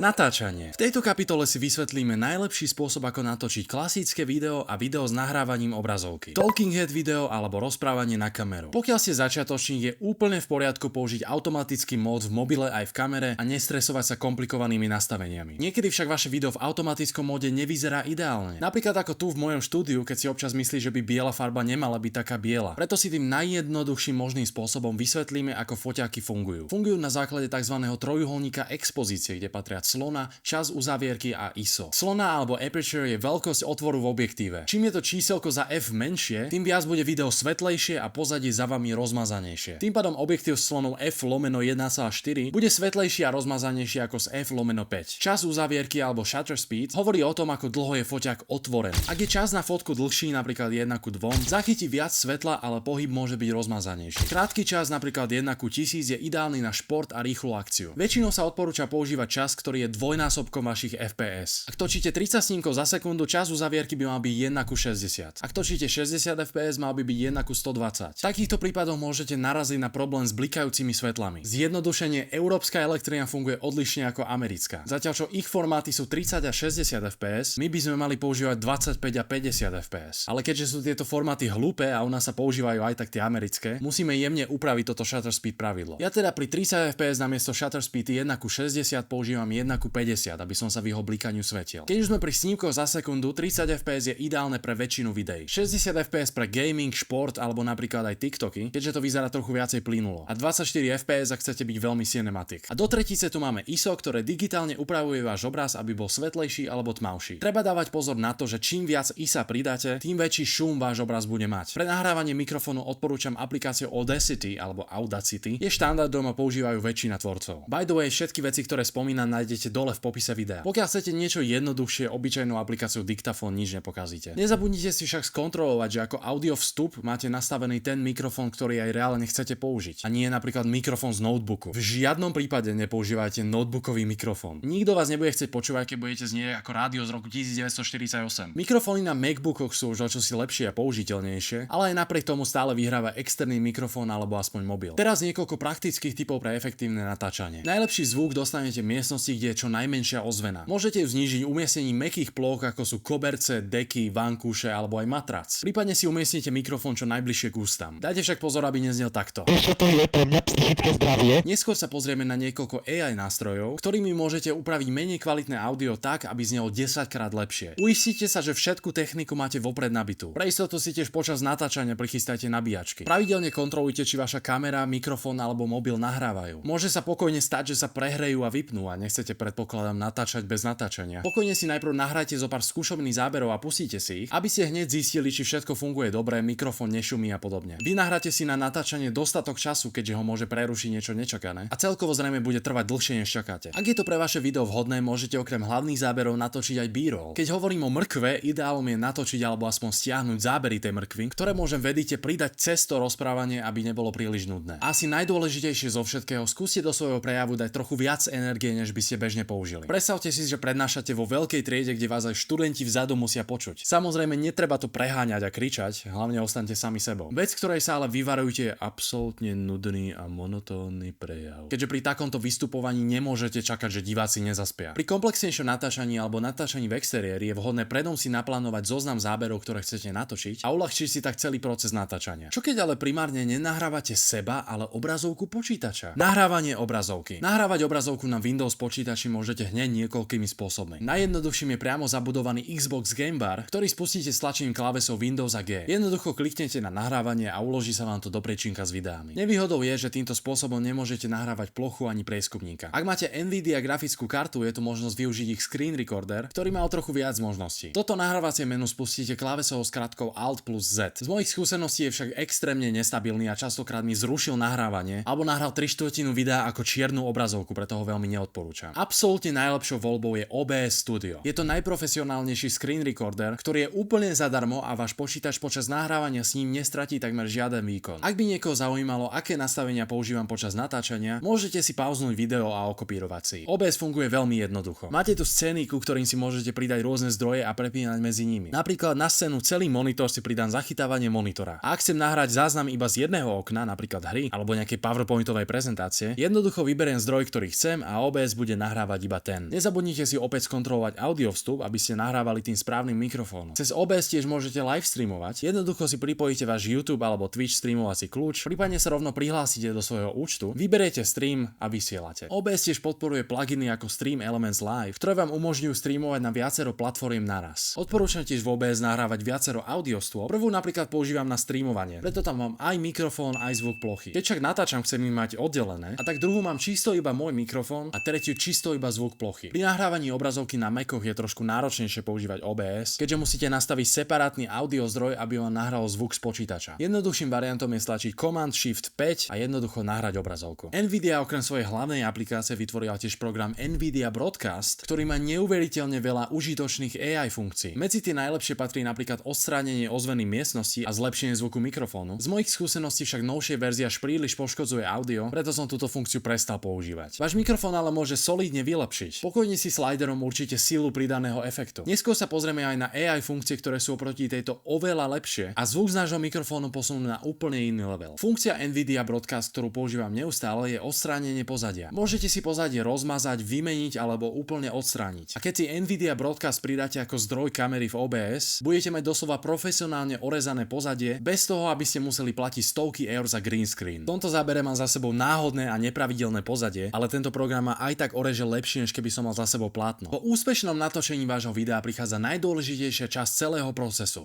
Natáčanie. V tejto kapitole si vysvetlíme najlepší spôsob, ako natočiť klasické video a video s nahrávaním obrazovky. Talking head video alebo rozprávanie na kameru. Pokiaľ ste začiatočník, je úplne v poriadku použiť automatický mód v mobile aj v kamere a nestresovať sa komplikovanými nastaveniami. Niekedy však vaše video v automatickom móde nevyzerá ideálne. Napríklad ako tu v mojom štúdiu, keď si občas myslíš, že by biela farba nemala byť taká biela. Preto si tým najjednoduchším možným spôsobom vysvetlíme, ako foťáky fungujú. Fungujú na základe tzv. Trojuholníka expozície, kde patria slona, čas uzávierky a ISO. Slona alebo aperture je veľkosť otvoru v objektíve. Čím je to číselko za f menšie, tým viac bude video svetlejšie a pozadie za vami rozmazanejšie. Tým pádom objektív s slonou f/1,4 bude svetlejší a rozmazanejší ako s f/5. Čas uzávierky alebo shutter speed hovorí o tom, ako dlho je foťák otvorený. Ak je čas na fotku dlhší, napríklad 1:2, zachytí viac svetla, ale pohyb môže byť rozmazanejší. Krátky čas, napríklad 1:1000, je ideálny na šport a rýchlu akciu. Väčšinou sa odporúča používať čas, ktorý je dvojnásobkom vašich FPS. Ak točíte 30 snímkov za sekundu, čas uzávierky by mal byť 1:60. Ak točíte 60 FPS, mal by byť 1:120. V takýchto prípadoch môžete naraziť na problém s blikajúcimi svetlami. Zjednodušenie, európska elektrina funguje odlišne ako americká. Zatiaľ čo ich formáty sú 30 a 60 FPS, my by sme mali používať 25 a 50 FPS. Ale keďže sú tieto formáty hlúpe a u nás sa používajú aj tak tie americké, musíme jemne upraviť toto shutter speed pravidlo. Ja teda pri 30 FPS namiesto shutter speed 1:60 používam 1:50, aby som sa vyhol blikaniu svetiel. Keď už sme pri snímkoch za sekundu, 30 FPS je ideálne pre väčšinu videí. 60 FPS pre gaming, šport alebo napríklad aj TikToky, keďže to vyzerá trochu viacej plynulo. A 24 FPS, ak chcete byť veľmi cinematic. A do tretice tu máme ISO, ktoré digitálne upravuje váš obraz, aby bol svetlejší alebo tmavší. Treba dávať pozor na to, že čím viac ISA pridáte, tým väčší šum váš obraz bude mať. Pre nahrávanie mikrofónu odporúčam aplikáciu Audacity alebo Audacity. Je štandardom a používajú väčšina tvorcov. By the way, všetky veci, ktoré spomínam, nájdete dole v popise videa. Pokiaľ chcete niečo jednoduchšie, obyčajnou aplikáciou diktafón nič nepokazíte. Nezabudnite si však skontrolovať, že ako audio vstup máte nastavený ten mikrofón, ktorý aj reálne chcete použiť. A nie napríklad mikrofón z notebooku. V žiadnom prípade nepoužívajte notebookový mikrofón. Nikto vás nebude chcieť počúvať, keď budete znieť ako rádio z roku 1948. Mikrofóny na MacBookoch sú už o čosi lepšie a použiteľnejšie, ale aj napriek tomu stále vyhráva externý mikrofón alebo aspoň mobil. Teraz niekoľko praktických tipov pre efektívne natáčanie. Najlepší zvuk dostanete v miestnosti, kde je čo najmenšia ozvena. Môžete ju znížiť umiestnením mäkkých plôch, ako sú koberce, deky, vankúše alebo aj matrac. Prípadne si umiestnite mikrofón čo najbližšie k ústam. Dajte však pozor, aby neznel takto. To je pre mňa psychické zdravie. Neskôr sa pozrieme na niekoľko AI nástrojov, ktorými môžete upraviť menej kvalitné audio tak, aby znelo 10 krát lepšie. Uistite sa, že všetku techniku máte vopred nabitú. Pre istotu si tiež počas natáčania prichystajte nabíjačky. Pravidelne kontrolujte, či vaša kamera, mikrofón alebo mobil nahrávajú. Môže sa pokojne stať, že sa prehrejú a vypnú a nechcete, predpokladám, natáčať bez natáčania. Pokojne si najprv nahrajte zo pár skúšobných záberov a pustíte si ich, aby ste hneď zistili, či všetko funguje dobre, mikrofón nešumí a podobne. Vy nahráte si na natáčanie dostatok času, keďže ho môže prerušiť niečo nečakané a celkovo zrejme bude trvať dlhšie než čakáte. Ak je to pre vaše video vhodné, môžete okrem hlavných záberov natočiť aj B-roll. Keď hovorím o mrkve, ideálom je natočiť alebo aspoň stiahnuť zábery tej mrkvy, ktoré môžem v edite pridať cez to rozprávanie, aby nebolo príliš nudné. Asi najdôležitejšie zo všetkého, skúste do svojho prejavu dať trochu viac energie, než by ste bežne použili. Predstavte si, že prednášate vo veľkej triede, kde vás aj študenti vzadu musia počuť. Samozrejme, netreba to preháňať a kričať, hlavne ostaňte sami sebou. Vec, ktorej sa ale vyvarujte, je absolútne nudný a monotónny prejav. Keďže pri takomto vystupovaní nemôžete čakať, že diváci nezaspia. Pri komplexnejšom natáčaní alebo natáčaní v exteriéri je vhodné predom si naplánovať zoznam záberov, ktoré chcete natočiť a uľahčiť si tak celý proces natáčania. Čo keď ale primárne nenahrávate seba, ale obrazovku počítača? Nahrávanie obrazovky. Nahrávať obrazovku na Windows počítači môžete hneď niekoľkými spôsobmi. Najjednoduchším je priamo zabudovaný Xbox Game Bar, ktorý spustíte stlačením klávesou Windows a G. Jednoducho kliknete na nahrávanie a uloží sa vám to do prečínka s videami. Nevýhodou je, že týmto spôsobom nemôžete nahrávať plochu ani prieskupníka. Ak máte Nvidia grafickú kartu, je tu možnosť využiť ich screen recorder, ktorý má o trochu viac možností. Toto nahrávacie menu spustíte klávesou s krátkou Alt plus Z. Z mojich skúseností je však extrémne nestabilný a častokrát mi zrušil nahrávanie alebo nahral 3/4 videa ako čiernu obrazovku, preto ho veľmi neodporúčam. Absolútne najlepšou voľbou je OBS Studio. Je to najprofesionálnejší screen recorder, ktorý je úplne zadarmo a váš počítač počas nahrávania s ním nestratí takmer žiaden výkon. Ak by niekoho zaujímalo, aké nastavenia používam počas natáčania, môžete si pauznúť video a okopírovať si. OBS funguje veľmi jednoducho. Máte tu scény, ku ktorým si môžete pridať rôzne zdroje a prepínať medzi nimi. Napríklad na scénu celý monitor si pridám zachytávanie monitora. A ak chcem nahrať záznam iba z jedného okna, napríklad hry alebo nejakej PowerPointovej prezentácie, jednoducho vyberiem zdroj, ktorý chcem a OBS bude nahrávať nahrávať iba ten. Nezabudnite si opäť skontrolovať audio vstup, aby ste nahrávali tým správnym mikrofónom. Cez OBS tiež môžete live streamovať. Jednoducho si pripojíte váš YouTube alebo Twitch streamovací kľúč, prípadne sa rovno prihlásite do svojho účtu, vyberiete stream a vysielate. OBS tiež podporuje pluginy ako Stream Elements Live, ktoré vám umožňujú streamovať na viacero platform naraz. Odporúčam tiež v OBS nahrávať viacero audio stôp. Prvú napríklad používam na streamovanie, preto tam mám aj mikrofón, aj zvuk plochy. Keď však natáčam, chcem ich mať oddelené, a tak druhú mám čisto iba môj mikrofón a tretiu čisto iba zvuk plochy. Pri nahrávaní obrazovky na Macoch je trošku náročnejšie používať OBS, keďže musíte nastaviť separátny audio zdroj, aby vám nahral zvuk z počítača. Jednoduchším variantom je stlačiť Command Shift 5 a jednoducho nahrať obrazovku. Nvidia okrem svojej hlavnej aplikácie vytvorila tiež program Nvidia Broadcast, ktorý má neuveriteľne veľa užitočných AI funkcií. Medzi tie najlepšie patrí napríklad odstránenie ozvený miestnosti a zlepšenie zvuku mikrofónu. Z mojich skúseností však novšie verzia až príliš poškodzuje audio, preto som túto funkciu prestal používať. Váš mikrofón ale môže solidne vylepšiť. Pokojne si sliderom určite sílu pridaného efektu. Neskôr sa pozrieme aj na AI funkcie, ktoré sú oproti tejto oveľa lepšie a zvuk z nášho mikrofónu posunú na úplne iný level. Funkcia Nvidia Broadcast, ktorú používam neustále, je odstránenie pozadia. Môžete si pozadie rozmazať, vymeniť alebo úplne odstrániť. A keď si Nvidia Broadcast pridáte ako zdroj kamery v OBS, budete mať doslova profesionálne orezané pozadie bez toho, aby ste museli platiť stovky eur za green screen. V tomto zábere mám za sebou náhodné a nepravidelné pozadie, ale tento program ma aj tak oreže lepšie, než keby som mal za sebou plátno. Po úspešnom natočení vášho videa prichádza najdôležitejšia časť celého procesu.